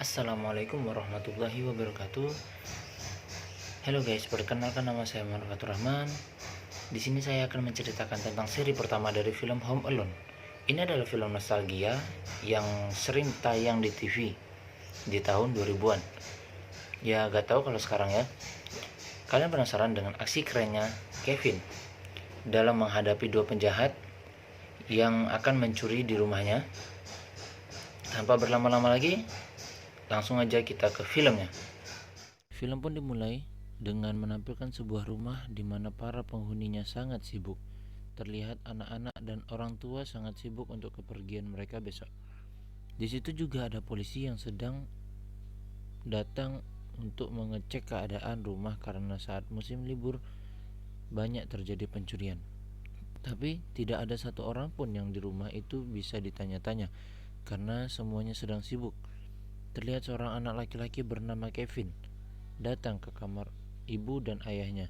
Assalamualaikum warahmatullahi wabarakatuh. Halo guys, perkenalkan nama saya Muhammad Fatur Rahman. Di sini saya akan menceritakan tentang seri pertama dari film Home Alone. Ini adalah film nostalgia yang sering tayang di TV di tahun 2000-an. Ya, gak tahu kalau sekarang ya. Kalian penasaran dengan aksi kerennya Kevin dalam menghadapi dua penjahat yang akan mencuri di rumahnya? Tanpa berlama-lama lagi, langsung aja kita ke filmnya. Film pun dimulai dengan menampilkan sebuah rumah di mana para penghuninya sangat sibuk. Terlihat anak-anak dan orang tua sangat sibuk untuk kepergian mereka besok. Di situ juga ada polisi yang sedang datang untuk mengecek keadaan rumah karena saat musim libur banyak terjadi pencurian. Tapi tidak ada satu orang pun yang di rumah itu bisa ditanya-tanya karena semuanya sedang sibuk. Terlihat seorang anak laki-laki bernama Kevin datang ke kamar ibu dan ayahnya.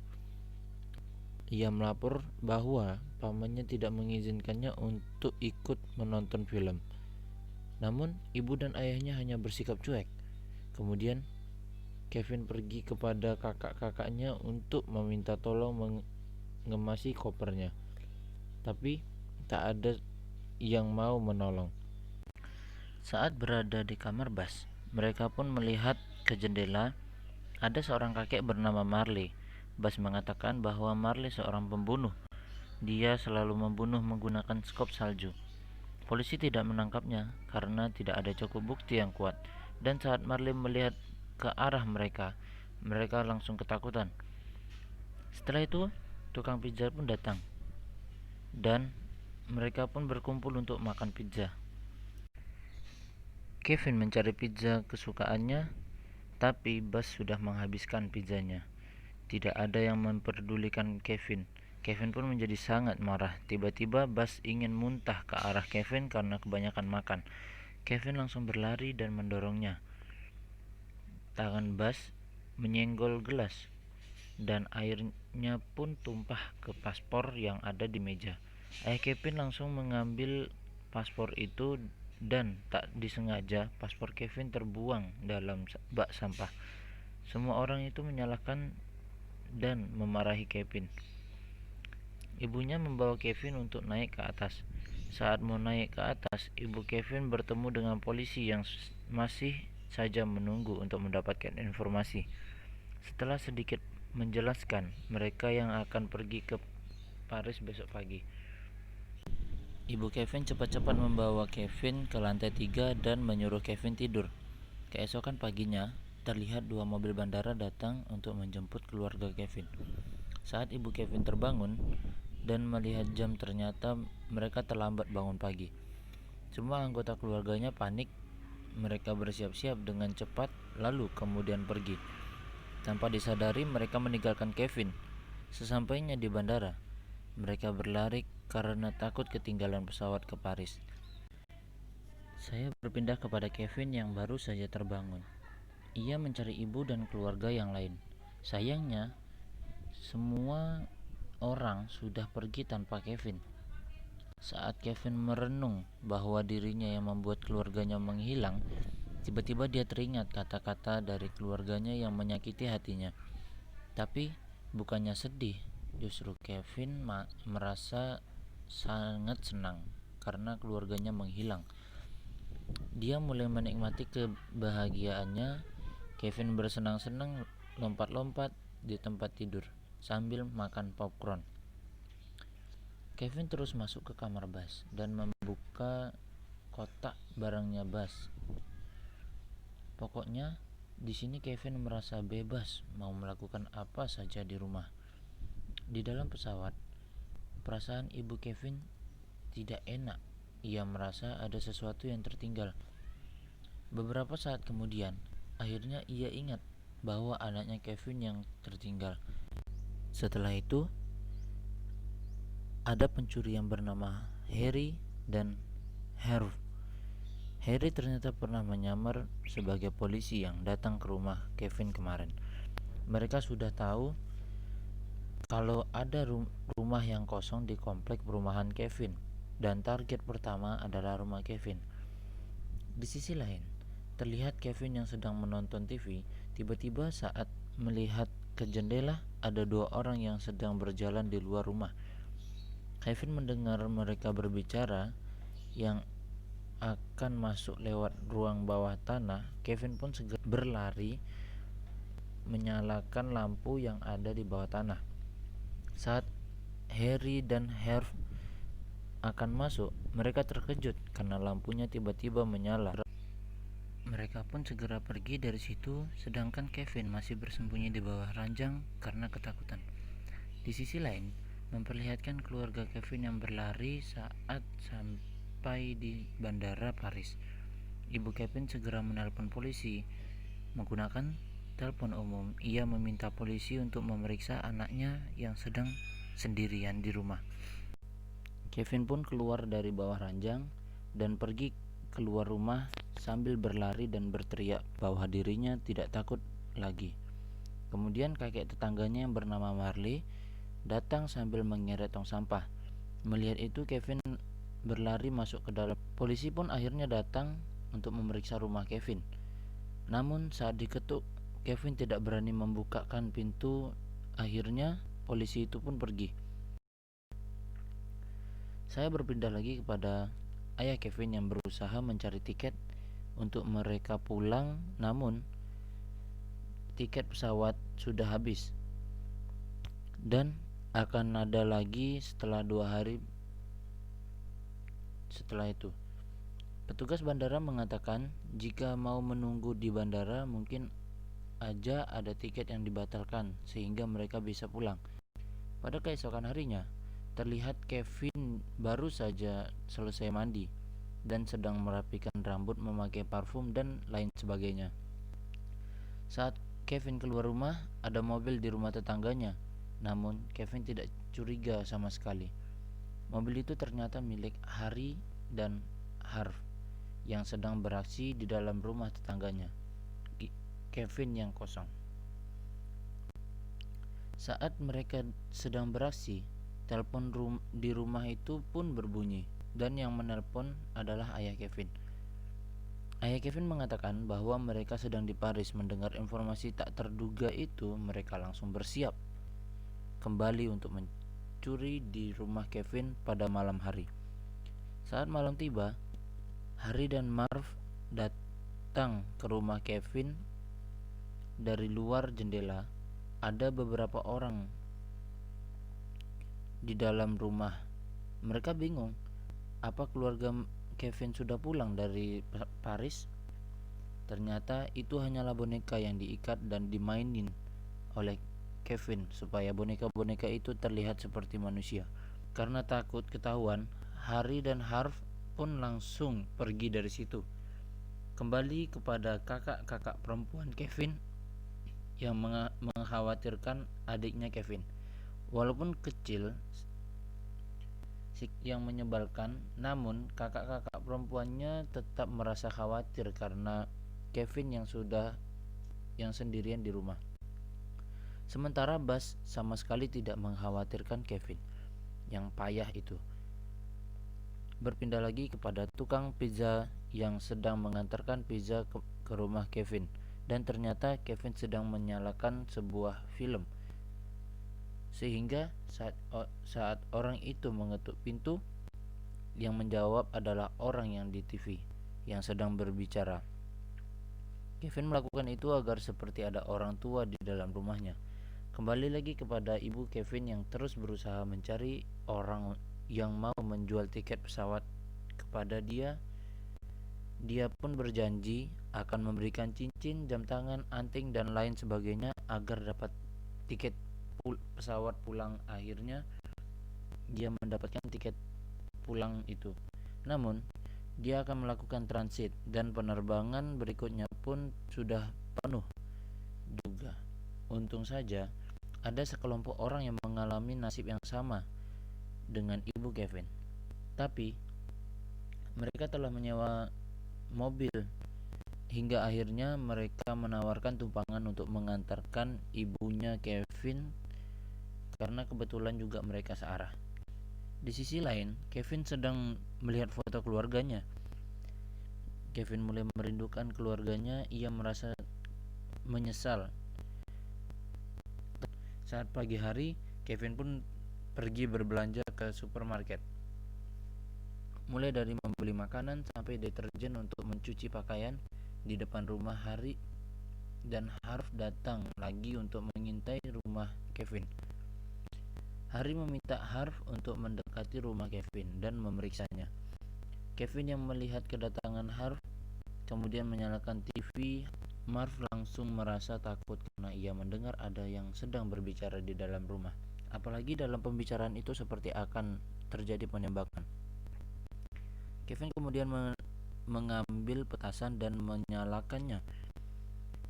Ia melapor bahwa pamannya tidak mengizinkannya untuk ikut menonton film. Namun, ibu dan ayahnya hanya bersikap cuek. Kemudian, Kevin pergi kepada kakak-kakaknya untuk meminta tolong mengemasi kopernya. Tapi, tak ada yang mau menolong. Saat berada di kamar Bas, mereka pun melihat ke jendela. Ada seorang kakek bernama Marley. Bas mengatakan bahwa Marley seorang pembunuh. Dia selalu membunuh menggunakan skop salju. Polisi tidak menangkapnya karena tidak ada cukup bukti yang kuat. Dan saat Marley melihat ke arah mereka, mereka langsung ketakutan. Setelah itu, tukang pizza pun datang. Dan mereka pun berkumpul untuk makan pizza. Kevin mencari pizza kesukaannya, tapi Bas sudah menghabiskan pizzanya. Tidak ada yang memperdulikan Kevin. Kevin pun menjadi sangat marah. Tiba-tiba Bas ingin muntah ke arah Kevin karena kebanyakan makan. Kevin langsung berlari dan mendorongnya. Tangan Bas menyenggol gelas dan airnya pun tumpah ke paspor yang ada di meja. Ayah Kevin langsung mengambil paspor itu dan tak disengaja paspor Kevin terbuang dalam bak sampah. Semua orang itu menyalahkan dan memarahi Kevin. Ibunya membawa Kevin untuk naik ke atas. Saat mau naik ke atas, ibu Kevin bertemu dengan polisi yang masih saja menunggu untuk mendapatkan informasi. Setelah sedikit menjelaskan mereka yang akan pergi ke Paris besok pagi, ibu Kevin cepat-cepat membawa Kevin ke lantai 3 dan menyuruh Kevin tidur. Keesokan paginya, terlihat dua mobil bandara datang untuk menjemput keluarga Kevin. Saat ibu Kevin terbangun dan melihat jam, ternyata mereka terlambat bangun pagi. Semua anggota keluarganya panik. Mereka bersiap-siap dengan cepat lalu kemudian pergi. Tanpa disadari mereka meninggalkan Kevin. Sesampainya di bandara, mereka berlari karena takut ketinggalan pesawat ke Paris. Saya berpindah kepada Kevin yang baru saja terbangun. Ia mencari ibu dan keluarga yang lain. Sayangnya, semua orang sudah pergi tanpa Kevin. Saat Kevin merenung bahwa dirinya yang membuat keluarganya menghilang, tiba-tiba dia teringat kata-kata dari keluarganya yang menyakiti hatinya. Tapi bukannya sedih, justru Kevin merasa sangat senang karena keluarganya menghilang. Dia mulai menikmati kebahagiaannya. Kevin bersenang-senang lompat-lompat di tempat tidur sambil makan popcorn. Kevin terus masuk ke kamar Bas dan membuka kotak barangnya Bas. Pokoknya di sini Kevin merasa bebas mau melakukan apa saja di rumah. Di dalam pesawat, perasaan ibu Kevin tidak enak. Ia merasa ada sesuatu yang tertinggal. Beberapa saat kemudian, akhirnya ia ingat bahwa anaknya Kevin yang tertinggal. Setelah itu, ada pencuri yang bernama Harry dan Harv. Harry ternyata pernah menyamar sebagai polisi yang datang ke rumah Kevin kemarin. Mereka sudah tahu kalau ada rumah yang kosong di komplek perumahan Kevin, dan target pertama adalah rumah Kevin. Di sisi lain, Terlihat Kevin yang sedang menonton TV. Tiba-tiba saat melihat ke jendela, ada dua orang yang sedang berjalan di luar rumah. Kevin mendengar mereka berbicara yang akan masuk lewat ruang bawah tanah. Kevin pun segera berlari menyalakan lampu yang ada di bawah tanah. Saat Harry dan Herb akan masuk, mereka terkejut karena lampunya tiba-tiba menyala. Mereka pun segera pergi dari situ, sedangkan Kevin masih bersembunyi di bawah ranjang karena ketakutan. Di sisi lain, memperlihatkan keluarga Kevin yang berlari saat sampai di bandara Paris. Ibu Kevin segera menelpon polisi. Menggunakan telepon umum, ia meminta polisi untuk memeriksa anaknya yang sedang sendirian di rumah. Kevin pun keluar dari bawah ranjang dan pergi keluar rumah sambil berlari dan berteriak bahwa dirinya tidak takut lagi. Kemudian kakek tetangganya yang bernama Marley datang sambil mengerek tong sampah. Melihat itu, Kevin berlari masuk ke dalam. Polisi pun akhirnya datang untuk memeriksa rumah Kevin. Namun saat diketuk, Kevin tidak berani membukakan pintu. Akhirnya polisi itu pun pergi. Saya berpindah lagi kepada ayah Kevin yang berusaha mencari tiket untuk mereka pulang, namun tiket pesawat sudah habis dan akan ada lagi setelah 2 hari setelah itu. Petugas bandara mengatakan jika mau menunggu di bandara mungkin aja ada tiket yang dibatalkan sehingga mereka bisa pulang. Pada keesokan harinya, terlihat Kevin baru saja selesai mandi dan sedang merapikan rambut, memakai parfum dan lain sebagainya. Saat Kevin keluar rumah, ada mobil di rumah tetangganya. Namun Kevin tidak curiga sama sekali. Mobil itu ternyata milik Harry dan Harv yang sedang beraksi di dalam rumah tetangganya. Kevin yang kosong. Saat mereka sedang beraksi, telepon di rumah itu pun berbunyi dan yang menelpon adalah ayah Kevin. Ayah Kevin mengatakan bahwa mereka sedang di Paris. Mendengar informasi tak terduga itu, mereka langsung bersiap kembali untuk mencuri di rumah Kevin pada malam hari. Saat malam tiba, Harry dan Marv datang ke rumah Kevin. Dari luar jendela, ada beberapa orang di dalam rumah. Mereka bingung, apa keluarga Kevin sudah pulang dari Paris? Ternyata itu hanyalah boneka yang diikat dan dimainin oleh Kevin supaya boneka-boneka itu terlihat seperti manusia. Karena takut ketahuan, Harry dan Harv pun langsung pergi dari situ. Kembali kepada kakak-kakak perempuan Kevin yang mengkhawatirkan adiknya Kevin. Walaupun kecil yang menyebalkan, namun kakak-kakak perempuannya tetap merasa khawatir karena Kevin yang sendirian di rumah. Sementara Bas sama sekali tidak mengkhawatirkan Kevin yang payah itu. Berpindah lagi kepada tukang pizza yang sedang mengantarkan pizza ke rumah Kevin, dan ternyata Kevin sedang menyalakan sebuah film. Sehingga saat orang itu mengetuk pintu, yang menjawab adalah orang yang di TV yang sedang berbicara. Kevin melakukan itu agar seperti ada orang tua di dalam rumahnya. Kembali lagi kepada ibu Kevin yang terus berusaha mencari orang yang mau menjual tiket pesawat kepada dia. Dia pun berjanji akan memberikan cincin, jam tangan, anting dan lain sebagainya agar dapat tiket pesawat pulang. Akhirnya dia mendapatkan tiket pulang itu. Namun dia akan melakukan transit dan penerbangan berikutnya pun sudah penuh juga. Untung saja ada sekelompok orang yang mengalami nasib yang sama dengan ibu Kevin. Tapi mereka telah menyewa mobil hingga akhirnya mereka menawarkan tumpangan untuk mengantarkan ibunya Kevin karena kebetulan juga mereka searah. Di sisi lain, Kevin sedang melihat foto keluarganya. Kevin mulai merindukan keluarganya. Ia merasa menyesal. Saat pagi hari, Kevin pun pergi berbelanja ke supermarket. Mulai dari membeli makanan sampai deterjen untuk mencuci pakaian. Di depan rumah Harry dan Harv datang lagi untuk mengintai rumah Kevin. Harry meminta Harv untuk mendekati rumah Kevin dan memeriksanya. Kevin yang melihat kedatangan Harv kemudian menyalakan TV. Marv langsung merasa takut karena ia mendengar ada yang sedang berbicara di dalam rumah. Apalagi dalam pembicaraan itu seperti akan terjadi penembakan. Kevin kemudian mengambil petasan dan menyalakannya.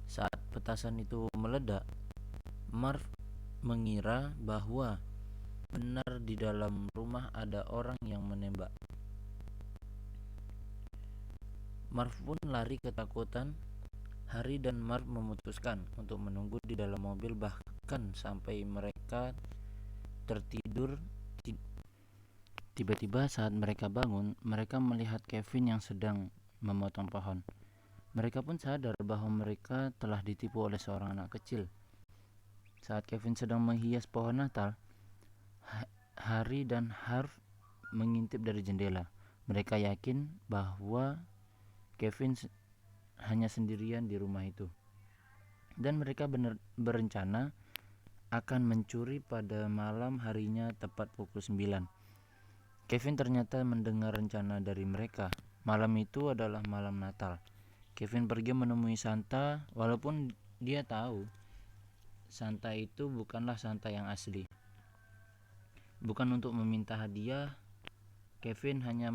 Saat petasan itu meledak, Marv mengira bahwa benar di dalam rumah ada orang yang menembak. Marv pun lari ketakutan. Harry dan Marv memutuskan untuk menunggu di dalam mobil bahkan sampai mereka tertidur. Tiba-tiba saat mereka bangun, mereka melihat Kevin yang sedang memotong pohon. Mereka pun sadar bahwa mereka telah ditipu oleh seorang anak kecil. Saat Kevin sedang menghias pohon Natal, Harry dan Harv mengintip dari jendela. Mereka yakin bahwa Kevin hanya sendirian di rumah itu. Dan mereka berencana akan mencuri pada malam harinya tepat pukul 9. Kevin ternyata mendengar rencana dari mereka. Malam itu adalah malam Natal. Kevin pergi menemui Santa walaupun dia tahu Santa itu bukanlah Santa yang asli. Bukan untuk meminta hadiah, Kevin hanya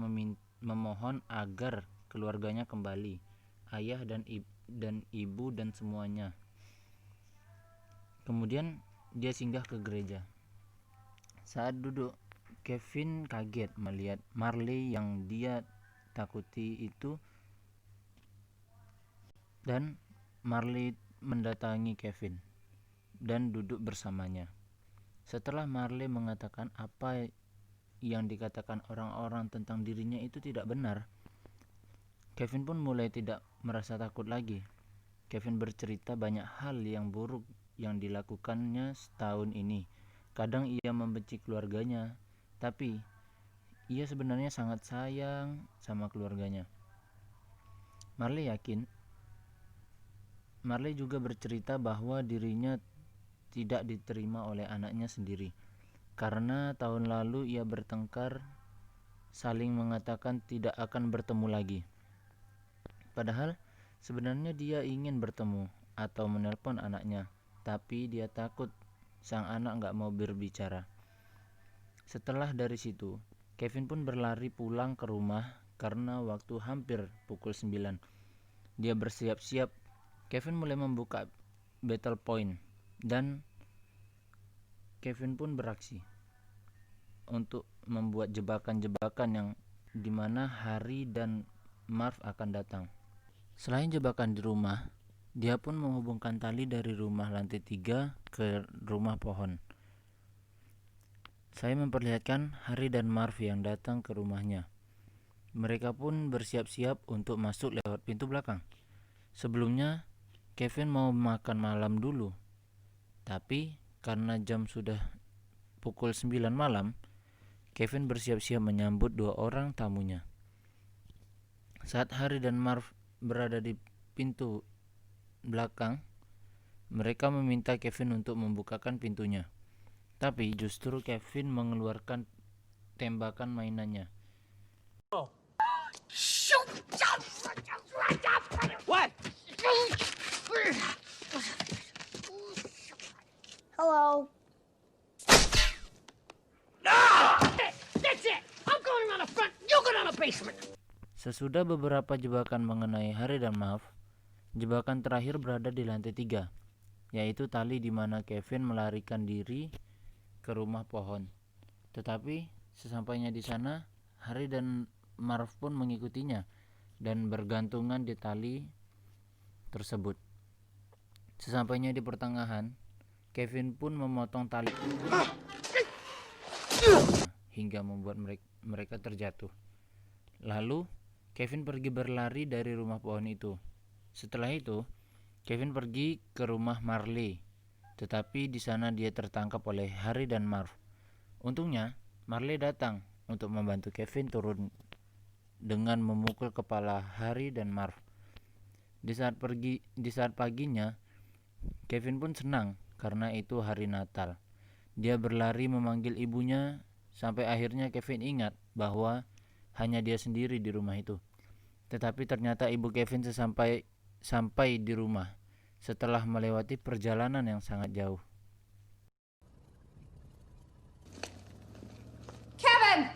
memohon agar keluarganya kembali, ayah dan ibu dan semuanya. Kemudian dia singgah ke gereja. Saat duduk, Kevin kaget melihat Marley yang dia takuti itu, dan Marley mendatangi Kevin dan duduk bersamanya. Setelah Marley mengatakan apa yang dikatakan orang-orang tentang dirinya itu tidak benar, Kevin pun mulai tidak merasa takut lagi. Kevin bercerita banyak hal yang buruk yang dilakukannya setahun ini. Kadang ia membenci keluarganya, tapi ia sebenarnya sangat sayang sama keluarganya. Marley juga bercerita bahwa dirinya tidak diterima oleh anaknya sendiri. Karena tahun lalu ia bertengkar, saling mengatakan tidak akan bertemu lagi. Padahal sebenarnya dia ingin bertemu atau menelpon anaknya, tapi dia takut sang anak gak mau berbicara. Setelah dari situ, Kevin pun berlari pulang ke rumah karena waktu hampir pukul 9. Dia bersiap-siap. Kevin mulai membuka battle point dan Kevin pun beraksi untuk membuat jebakan-jebakan yang dimana Harry dan Marv akan datang. Selain jebakan di rumah, dia pun menghubungkan tali dari rumah lantai 3 ke rumah pohon. Saya memperlihatkan Harry dan Marv yang datang ke rumahnya. Mereka pun bersiap-siap untuk masuk lewat pintu belakang. Sebelumnya, Kevin mau makan malam dulu. Tapi karena jam sudah pukul 9 malam, Kevin bersiap-siap menyambut 2 orang tamunya. Saat Harry dan Marv berada di pintu belakang, mereka meminta Kevin untuk membukakan pintunya. Tapi justru Kevin mengeluarkan tembakan mainannya. What? Hello. That's it! I'm going around the front, you go down the basement! Sesudah beberapa jebakan mengenai Harry dan Marv, jebakan terakhir berada di lantai 3, yaitu tali di mana Kevin melarikan diri ke rumah pohon. Tetapi sesampainya di sana, Harry dan Marv pun mengikutinya dan bergantungan di tali tersebut. Sesampainya di pertengahan, Kevin pun memotong tali hingga membuat mereka terjatuh. Lalu Kevin pergi berlari dari rumah pohon itu. Setelah itu, Kevin pergi ke rumah Marley, tetapi di sana dia tertangkap oleh Harry dan Marv. Untungnya, Marley datang untuk membantu Kevin turun dengan memukul kepala Harry dan Marv. Di saat paginya, Kevin pun senang karena itu hari Natal. Dia berlari memanggil ibunya sampai akhirnya Kevin ingat bahwa hanya dia sendiri di rumah itu. Tetapi ternyata ibu Kevin sampai di rumah setelah melewati perjalanan yang sangat jauh. Kevin!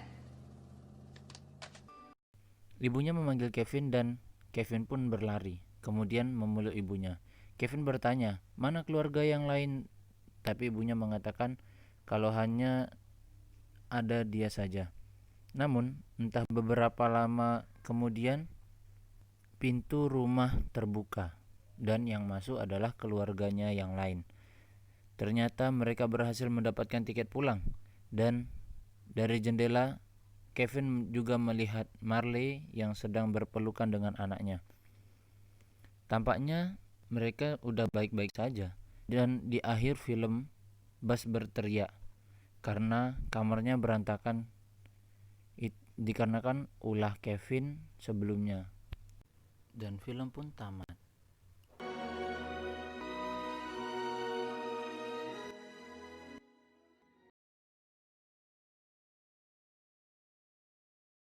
Ibunya memanggil Kevin dan Kevin pun berlari, kemudian memeluk ibunya. Kevin bertanya, "Mana keluarga yang lain?" Tapi ibunya mengatakan kalau hanya ada dia saja. Namun, entah beberapa lama kemudian, pintu rumah terbuka dan yang masuk adalah keluarganya yang lain. Ternyata mereka berhasil mendapatkan tiket pulang dan dari jendela Kevin juga melihat Marley yang sedang berpelukan dengan anaknya. Tampaknya mereka udah baik-baik saja. Dan di akhir film, Buzz berteriak karena kamarnya berantakan dikarenakan ulah Kevin sebelumnya. Dan film pun tamat.